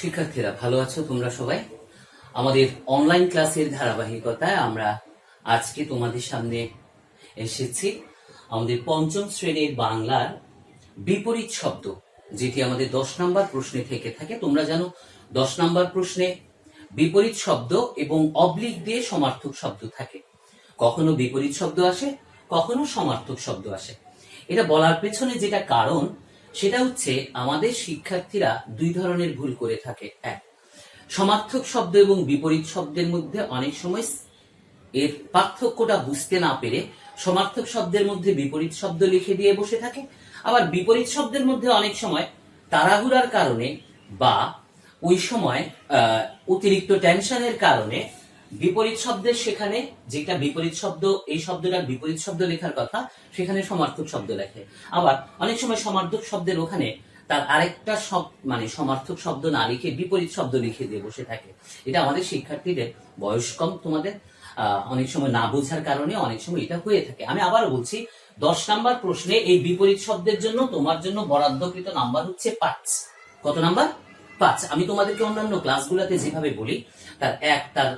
শিক্ষার্থীরা ভালো আছো তোমরা সবাই? আমাদের অনলাইন ক্লাসের ধারাবাহিকতায় আমরা আজকে তোমাদের সামনে এসেছি আমাদের পঞ্চম শ্রেণীর বাংলার বিপরীত শব্দ, যেটি আমাদের 10 নম্বর প্রশ্নে থেকে থাকে। তোমরা জানো 10 নম্বর প্রশ্নে বিপরীত শব্দ এবং অবলিক দিয়ে সমার্থক শব্দ থাকে। কখনো বিপরীত শব্দ আসে, কখনো সমার্থক শব্দ আসে। এটা বলার পেছনে যেটা কারণ সেটা হচ্ছে আমাদের শিক্ষার্থীরা দুই ধরনের ভুল করে থাকে। এক, সমার্থক শব্দ এবং বিপরীত শব্দের মধ্যে অনেক সময় এর পার্থক্যটা বুঝতে না পেরে সমার্থক শব্দের মধ্যে বিপরীত শব্দ লিখে দিয়ে বসে থাকে। আবার বিপরীত শব্দের মধ্যে অনেক সময় তাড়াহুড়ার কারণে বা ওই সময় অতিরিক্ত টেনশনের কারণে বিপরীত শব্দের সেখানে যেটা বিপরীত শব্দ, এই শব্দটার বিপরীত শব্দ লেখার কথা, সেখানে সমার্থক শব্দ লেখে। আবার অনেক সময় সমার্থক শব্দের ওখানে তার আরেকটা সমার্থক শব্দ না লিখে বিপরীত শব্দ লিখে দিয়ে বসে থাকে। এটা আমাদের শিক্ষার্থীদের বয়স কম, তোমাদের অনেক সময় না বোঝার কারণে অনেক সময় এটা হয়ে থাকে। আমি আবারও বলছি, 10 নাম্বার প্রশ্নে এই বিপরীত শব্দের জন্য তোমার জন্য বরাদ্দকৃত নাম্বার হচ্ছে 5। কত নাম্বার? 5। আমি তোমাদেরকে অন্যান্য ক্লাসগুলোতে যেভাবে বলি তার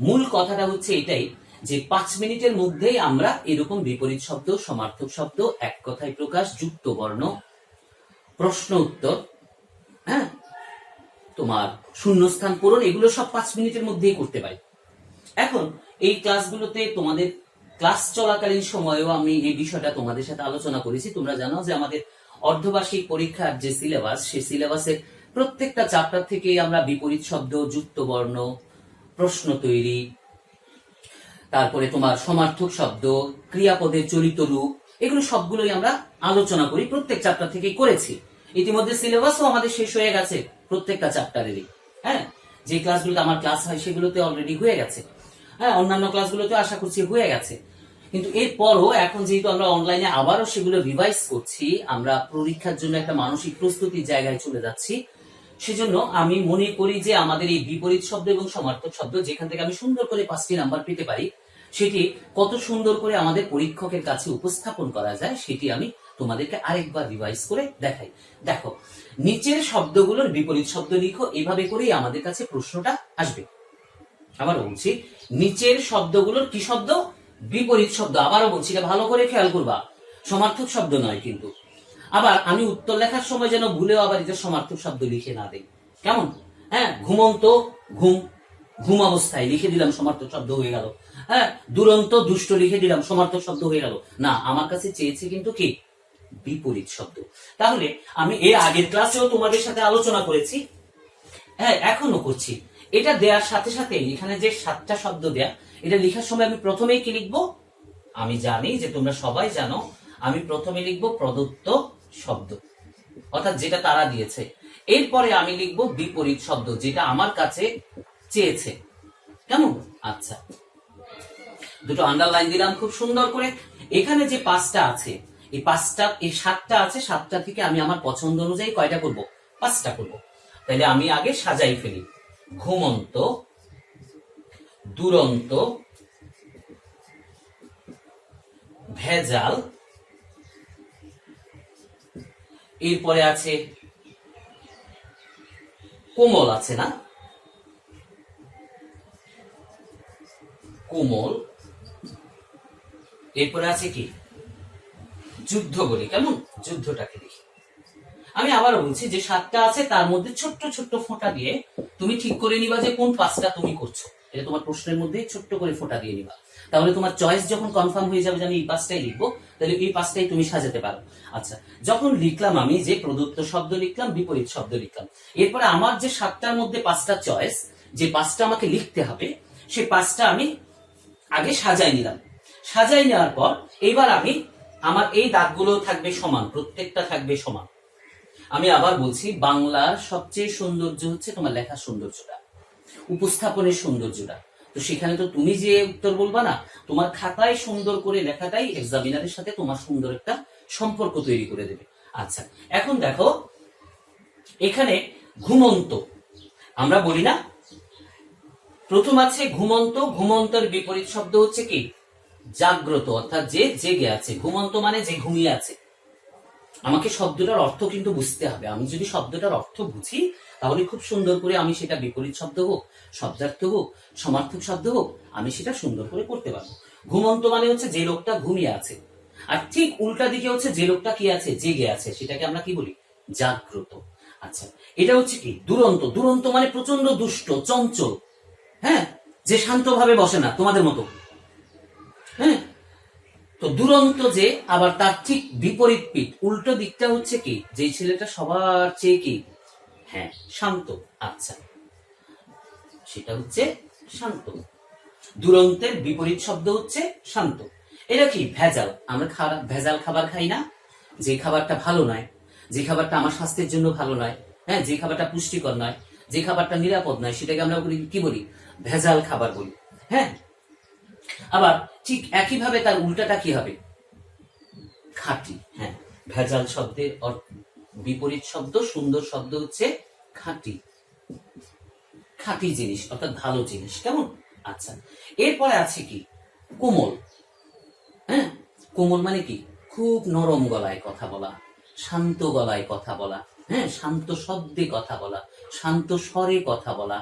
মূল কথাটা হচ্ছে এটাই যে 5 মিনিটের মধ্যেই আমরা এরকম বিপরীত শব্দ, সমার্থক শব্দ, এক কথায় প্রকাশ, যুক্ত বর্ণ, প্রশ্ন উত্তর, হ্যাঁ, তোমার শূন্যস্থান পূরণ, এগুলো সব 5 মিনিটের মধ্যেই করতে পারি। এখন এই ক্লাসগুলোতে তোমাদের ক্লাস চলাকালীন সময়েও আমি এই বিষয়টা তোমাদের সাথে আলোচনা করেছি। তোমরা জানো যে আমাদের অর্ধবার্ষিক পরীক্ষার যে সিলেবাস, সেই সিলেবাসের প্রত্যেকটা চ্যাপ্টার থেকে আমরা বিপরীত শব্দ, যুক্ত বর্ণ, প্রশ্ন তৈরি, তারপরে তোমার সমার্থক শব্দ, ক্রিয়াপদের চলিত রূপ, এগুলো সবগুলোই আমরা আলোচনা করি, প্রত্যেক চ্যাপ্টার থেকে করেছি। ইতিমধ্যে সিলেবাসও আমাদের শেষ হয়ে গেছে প্রত্যেকটা চ্যাপ্টারেরই। হ্যাঁ, যে ক্লাসগুলোতে আমার ক্লাস হয় সেগুলোতে অলরেডি হয়ে গেছে। হ্যাঁ, অন্যান্য ক্লাসগুলোতে আশা করছি হয়ে গেছে। কিন্তু এরপরও এখন যেহেতু আমরা অনলাইনে আবারও সেগুলো রিভাইজ করছি, আমরা পরীক্ষার জন্য একটা মানসিক প্রস্তুতির জায়গায় চলে যাচ্ছি, সেজন্য আমি মনে করি যে আমাদের এই বিপরীত শব্দ এবং সমার্থক শব্দ, যেখান থেকে আমি সুন্দর করে 5টি নাম্বার পেতে পারি, সেটি কত সুন্দর করে আমাদের পরীক্ষকের কাছে উপস্থাপন করা যায় সেটি আমি তোমাদেরকে আরেকবার রিভাইজ করে দেখাই। দেখো, নিচের শব্দগুলোর বিপরীত শব্দ লিখো, এভাবে করেই আমাদের কাছে প্রশ্নটা আসবে। আবারও বলছি, নিচের শব্দগুলোর কি শব্দ? বিপরীত শব্দ। আবারও বলছি, এটা ভালো করে খেয়াল করবা, সমার্থক শব্দ নয় কিন্তু। আবার আমি উত্তর লেখার সময় যেন ভুলেও আবার এটা সমার্থক শব্দ লিখে না দেই, কেমন? হ্যাঁ, ঘুমন্ত, ঘুম অবস্থায় লিখে দিলাম, সমার্থক শব্দ হয়ে গেল। হ্যাঁ, দুরন্ত, দুষ্ট লিখে দিলাম, সমার্থক শব্দ হয়ে গেল না। আমার কাছে চেয়েছে কিন্তু কি? বিপরীত শব্দ। তাহলে আমি এর আগের ক্লাসেও তোমাদের সাথে আলোচনা করেছি, হ্যাঁ এখনো করছি। এটা দেওয়ার সাথে সাথে এখানে যে 7টা শব্দ দেয়া, এটা লেখার সময় আমি প্রথমেই কি লিখবো? আমি জানি যে তোমরা সবাই জানো, আমি প্রথমে লিখবো প্রদত্ত শব্দ, অর্থাৎ যেটা তারা দিয়েছে। এরপরে আমি লিখবো বিপরীত শব্দ, যেটা আমার কাছে চেয়েছে। কেমন? আচ্ছা, দুটো আন্ডারলাইন দিলাম খুব সুন্দর করে। এখানে যে 5টা আছে, এই 7টা আছে, 7টা থেকে আমি আমার পছন্দ অনুযায়ী কয়টা করব? 5টা করব। তাহলে আমি আগে সাজাই ফেলি। ঘুমন্ত, দুরন্ত, ভেজাল, এরপরে আছে কোমল, আছে না? কোমল, এরপরে আছে কি? যুদ্ধ বলি। কেমন? যুদ্ধটাকে দেখি। আমি আবারও বলছি যে 7টা আছে, তার মধ্যে ছোট্ট ছোট্ট ফোঁটা দিয়ে তুমি ঠিক করে নিবা যে কোন 5টা তুমি করছো। এটা তোমার প্রশ্নের মধ্যে ছোট্ট করে ফোঁটা দিয়ে নিবা। তাহলে তোমার চয়েস যখন কনফার্ম হয়ে যাবে যে আমি এই 5টাই লিখবো, তাহলে এই 5টাই তুমি সাজাতে পারো। আচ্ছা, যখন লিখলাম আমি যে প্রদত্ত শব্দ লিখলাম, বিপরীত শব্দ লিখলাম, এরপরে আমার যে 7টার মধ্যে 5টা চয়েস, যে 5টা আমাকে লিখতে হবে, সেই 5টা আমি আগে সাজাই নিলাম। সাজাই নেওয়ার পর এইবার আমি আমার এই দাগগুলো থাকবে সমান, প্রত্যেকটা থাকবে সমান। আমি আবার বলছি, বাংলার সবচেয়ে সৌন্দর্য হচ্ছে তোমার লেখার সৌন্দর্যটা, উপস্থাপনের সৌন্দর্যটা। তো সেখানে তো তুমি যে উত্তর বলবা না, তোমার খাতায় সুন্দর করে লেখাটাই এক্সামিনারের সাথে তোমার সুন্দর একটা সম্পর্ক তৈরি করে দেবে। আচ্ছা, এখন দেখো, এখানে ঘুমন্ত আমরা বলি না, প্রথম আছে ঘুমন্ত। ঘুমন্তর বিপরীত শব্দ হচ্ছে কি? জাগ্রত, অর্থাৎ যে জেগে আছে। ঘুমন্ত মানে যে ঘুমিয়ে আছে। আমাকে শব্দটার অর্থ কিন্তু বুঝতে হবে। আমি যদি শব্দটার অর্থ বুঝি তাহলে খুব সুন্দর করে আমি সেটা বিপরীত শব্দ হোক, শব্দার্থ হোক, সমার্থক শব্দ হোক, আমি সেটা সুন্দর করে করতে পারবো। ঘুমন্ত মানে হচ্ছে যে লোকটা ঘুমিয়ে আছে, আর ঠিক উল্টা দিকে হচ্ছে যে লোকটা কি আছে, জেগে আছে, সেটাকে আমরা কি বলি, জাগ্রত। আচ্ছা, এটা হচ্ছে কি দুরন্ত। দুরন্ত মানে প্রচন্ড দুষ্ট, চঞ্চল, হ্যাঁ, যে শান্তভাবে বসে না তোমাদের মতো। হ্যাঁ, তো দুরন্ত যে, আবার তার ঠিক বিপরীত পিঠ, উল্টো দিকটা হচ্ছে কি, যে ছেলেটা সবার চেয়ে কি, হ্যাঁ, শান্ত। আচ্ছা, সেটা হচ্ছে শান্ত। দুরন্তের বিপরীত শব্দ হচ্ছে শান্ত। এটা কি ভেজাল। আমরা ভেজাল খাবার খাই না, যে খাবারটা ভালো নয়, যে খাবারটা আমার স্বাস্থ্যের জন্য ভালো নয়, হ্যাঁ, যে খাবারটা পুষ্টিকর নয়, যে খাবারটা নিরাপদ নয়, সেটাকে আমরা কি বলি, ভেজাল খাবার বলি। হ্যাঁ, আবার ঠিক একইভাবে তার উল্টাটা কি হবে, খাঁটি। হ্যাঁ, ভেজাল শব্দের বিপরীত শব্দ, সুন্দর শব্দ হচ্ছে খাঁটি। খাঁটি জিনিস অর্থাৎ ভালো জিনিস, কেমন। আচ্ছা, এরপরে আছে কি কোমল। হ্যাঁ, কোমল মানে কি, খুব নরম গলায় কথা বলা, শান্ত গলায় কথা বলা, হ্যাঁ, শান্ত শব্দে কথা বলা, শান্ত স্বরে কথা বলা,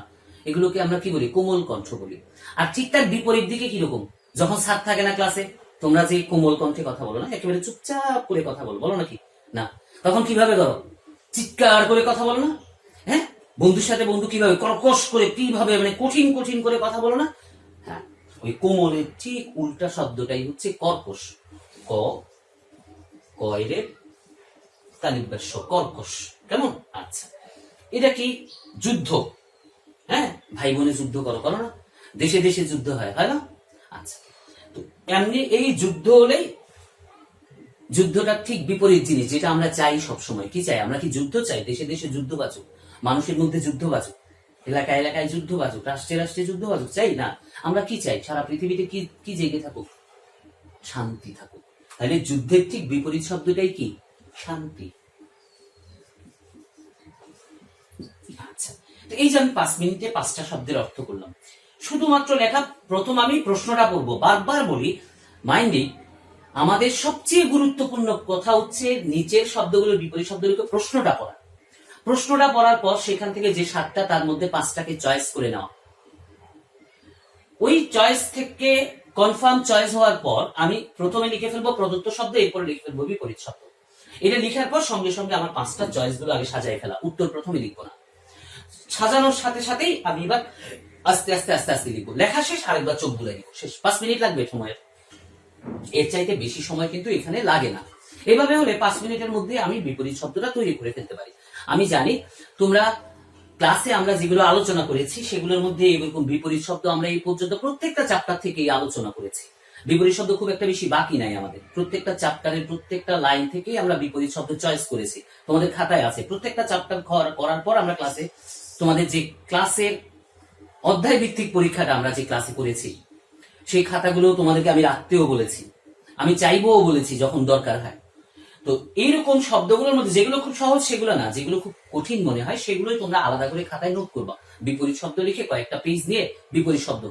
এগুলোকে আমরা কি বলি, কোমল কণ্ঠ বলি। আর ঠিক তার বিপরীত দিকে কিরকম, যখন স্যার থাকে না ক্লাসে, তোমরা যে কোমল কণ্ঠে কথা বলো না, একেবারে চুপচাপ করে কথা বলো, বলো নাকি না, তখন কিভাবে করো, চিৎকার করে কথা বলো না। হ্যাঁ, বন্ধুর সাথে বন্ধু কিভাবে কর্কশ করে, কিভাবে মানে কঠিন কঠিন করে কথা বলো না। হ্যাঁ, ওই কোমলের ঠিক উল্টা শব্দটাই হচ্ছে কর্কশ। ক কয়ের তালিবাস্য, কর্কশ, কেমন। আচ্ছা, এটা কি যুদ্ধ। হ্যাঁ, ভাই বোনে যুদ্ধ করো, করো না, দেশে দেশে যুদ্ধ হয়, হয় না। আচ্ছা, তো এমনি এই যুদ্ধ হলেই, যুদ্ধটা ঠিক বিপরীত জিনিস, যেটা আমরা চাই সব সময়। কি চাই আমরা, কি যুদ্ধ চাই, দেশে দেশে যুদ্ধ বাজুক, মানুষের মধ্যে যুদ্ধ বাজুক, এলাকায় এলাকায় যুদ্ধ বাজুক, রাষ্ট্রে রাষ্ট্রে যুদ্ধ বাজুক, চাই না। আমরা কি চাই, সারা পৃথিবীতে কি কি জেগে থাকুক, শান্তি থাকুক। তাহলে যুদ্ধের ঠিক বিপরীত শব্দটাই কি, শান্তি। আচ্ছা, তো এই যে আমি 5 মিনিটে 5টা শব্দের অর্থ করলাম, শুধুমাত্র লেখা। প্রথম আমি প্রশ্নটা পড়বো, বারবার বলি মাইন্ডে, আমাদের সবচেয়ে গুরুত্বপূর্ণ কথা হচ্ছে নিচের শব্দগুলোর বিপরীত শব্দগুলোকে প্রশ্নটা পড়া। প্রশ্নটা পড়ার পর সেখান থেকে যে 7টা, তার মধ্যে 5টাকে চয়েস করে নেওয়া। ওই চয়েস থেকে কনফার্ম চয়েস হওয়ার পর আমি প্রথমে লিখে ফেলবো প্রদত্ত শব্দ, এরপরে লিখে ফেলবো বিপরীত শব্দ। এটা লিখার পর সঙ্গে সঙ্গে আমার 5টা চয়েস গুলো আগে সাজাই ফেলা, উত্তর প্রথমে লিখবো না। সাজানোর সাথে সাথেই আমি এবার আস্তে আস্তে আস্তে আস্তে লিখবো। লেখা শেষ, আরেকবার চোখ বুলাই লিখবো, শেষ। 5 মিনিট লাগবে সময়ের, এর চাইতে বেশি সময় কিন্তু এখানে লাগে না। এভাবে হলে 5 মিনিটের মধ্যে আমি বিপরীত শব্দটা তৈরি করে ফেলতে পারি। আমি জানি তোমরা ক্লাসে আমরা যেগুলো আলোচনা করেছি সেগুলোর মধ্যে এরকম বিপরীত শব্দ আমরা এই পর্যন্ত প্রত্যেকটা চ্যাপ্টার থেকেই আলোচনা করেছি। বিপরীত শব্দ খুব একটা বেশি বাকি নাই আমাদের, প্রত্যেকটা চ্যাপ্টারের প্রত্যেকটা লাইন থেকেই আমরা বিপরীত শব্দ চয়েস করেছি। তোমাদের খাতায় আছে। প্রত্যেকটা চ্যাপ্টার করার পর আমরা ক্লাসে তোমাদের যে ক্লাসের অধ্যায় ভিত্তিক পরীক্ষাটা আমরা যে ক্লাসে করেছি, সেই খাতাগুলো তোমাদেরকে আমি রাখতেও বলেছি, আমি চাইবও বলেছি যখন দরকার হয়। তো এইরকম শব্দগুলোর মধ্যে যেগুলো খুব সহজ সেগুলো না, যেগুলো খুব কঠিন মনে হয় সেগুলোই তোমরা আলাদা করে খাতায় নোট করবা। বিপরীত শব্দ লিখে কয়েকটা পেজ নিয়ে বিপরীত শব্দ,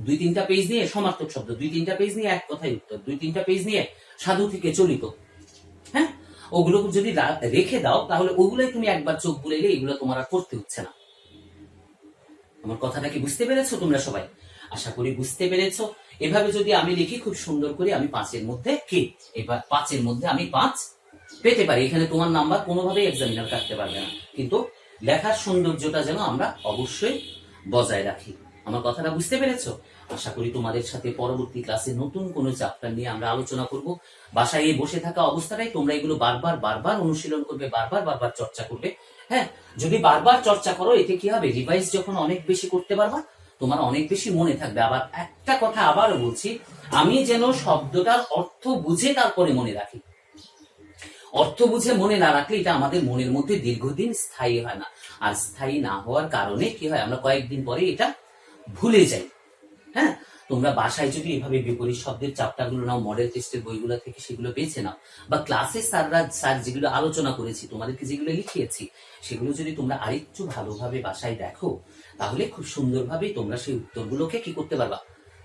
2-3টা পেজ নিয়ে সমার্থক শব্দ, 2-3টা পেজ নিয়ে এক কথায় উত্তর, 2-3টা পেজ নিয়ে সাধু থেকে চলিত। হ্যাঁ, ওগুলো যদি রেখে দাও তাহলে ওগুলোই তুমি একবার চোখ বুলাইলে এগুলো তোমার আর করতে হচ্ছে না। আমার কথাটা কি বুঝতে পেরেছো তোমরা সবাই? আশা করি বুঝতে পেরেছো। এভাবে যদি আমি লিখি খুব সুন্দর করে, আমি 5-এর মধ্যে কি, এবার 5-এর মধ্যে আমি 5 পেতে পারি। এখানে তোমার নাম্বার কোনোভাবে এক্সামিনার কাটতে পারবে না, কিন্তু লেখার সৌন্দর্যটা যেন আমরা অবশ্যই বজায় রাখি। আমার কথাটা বুঝতে পেরেছো? আশা করি তোমাদের সাথে পরবর্তী ক্লাসে নতুন কোনো চ্যাপ্টার নিয়ে আমরা আলোচনা করব। বাসায় বসে থাকা অবস্থাটাই তোমরা এগুলো বারবার বারবার অনুশীলন করবে, বারবার বারবার চর্চা করবে। হ্যাঁ, যদি বারবার চর্চা করো এতে কি হবে, রিভাইজ যখন অনেক বেশি করতে পারবা তোমার অনেক বেশি মনে থাকবে। আবার একটা কথা আবারও বলছি, আমি যেন শব্দটার অর্থ বুঝে তারপরে মনে রাখি। অর্থ বুঝে মনে না রাখলে এটা আমাদের মনের মধ্যে দীর্ঘদিন স্থায়ী হয় না। আর স্থায়ী না হওয়ার কারণে কি হয়, আমরা কয়েকদিন পরে এটা ভুলে যাই। হ্যাঁ, তোমরা বাসায় যদি এভাবে বিপরীত শব্দের চ্যাপ্টার গুলো নাও, মডেল টেস্টের বইগুলো থেকে সেগুলো বেছে নাও, বা ক্লাসে স্যার যেগুলো আলোচনা করেছি, তোমাদেরকে যেগুলো লিখিয়েছি, সেগুলো যদি তোমরা আরেকটু ভালোভাবে বাসায় দেখো, তাহলে খুব সুন্দরভাবে তোমরা সেই উত্তরগুলোকে কি করতে পারবা,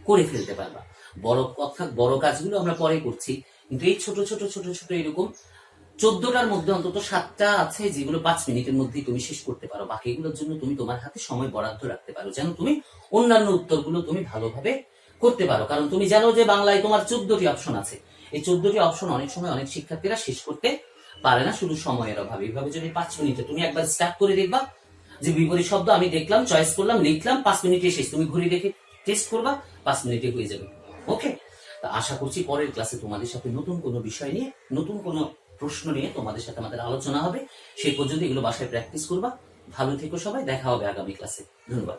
করে ফেলতে পারবা। বড় কাজগুলো আমরা পরে করছি, কিন্তু এই ছোট ছোট ছোট ছোট এরকম 14টার মধ্যে অন্তত 7টা আছে যেগুলো 5 মিনিটের মধ্যেই তুমি শেষ করতে পারো। বাকিগুলোর জন্য তুমি তোমার হাতে সময় বরাদ্দ রাখতে পারো, যেন তুমি অন্যান্য উত্তরগুলো তুমি ভালোভাবে করতে পারো। কারণ তুমি জানো যে বাংলায় তোমার 14টি অপশন আছে। এই 14টি অপশন অনেক সময় অনেক শিক্ষার্থীরা শেষ করতে পারে না, শুধু সময়ের অভাবে। এইভাবে যদি 5 মিনিটে তুমি একবার স্টার্ট করে দেখবা যে বিপরীত শব্দ আমি দেখলাম, চয়েস করলাম, লিখলাম, 5 মিনিটে শেষ। তুমি ঘড়ি দেখে টেস্ট করবা, 5 মিনিটে হয়ে যাবে। ওকে, তা আশা করছি পরের ক্লাসে তোমাদের সাথে নতুন কোনো বিষয় নিয়ে, নতুন কোনো প্রশ্ন নিয়ে তোমাদের সাথে আমাদের আলোচনা হবে। সেই পর্যন্ত এগুলো বাসায় প্র্যাকটিস করবা। ভালো থেকো সবাই, দেখা হবে আগামী ক্লাসে। ধন্যবাদ।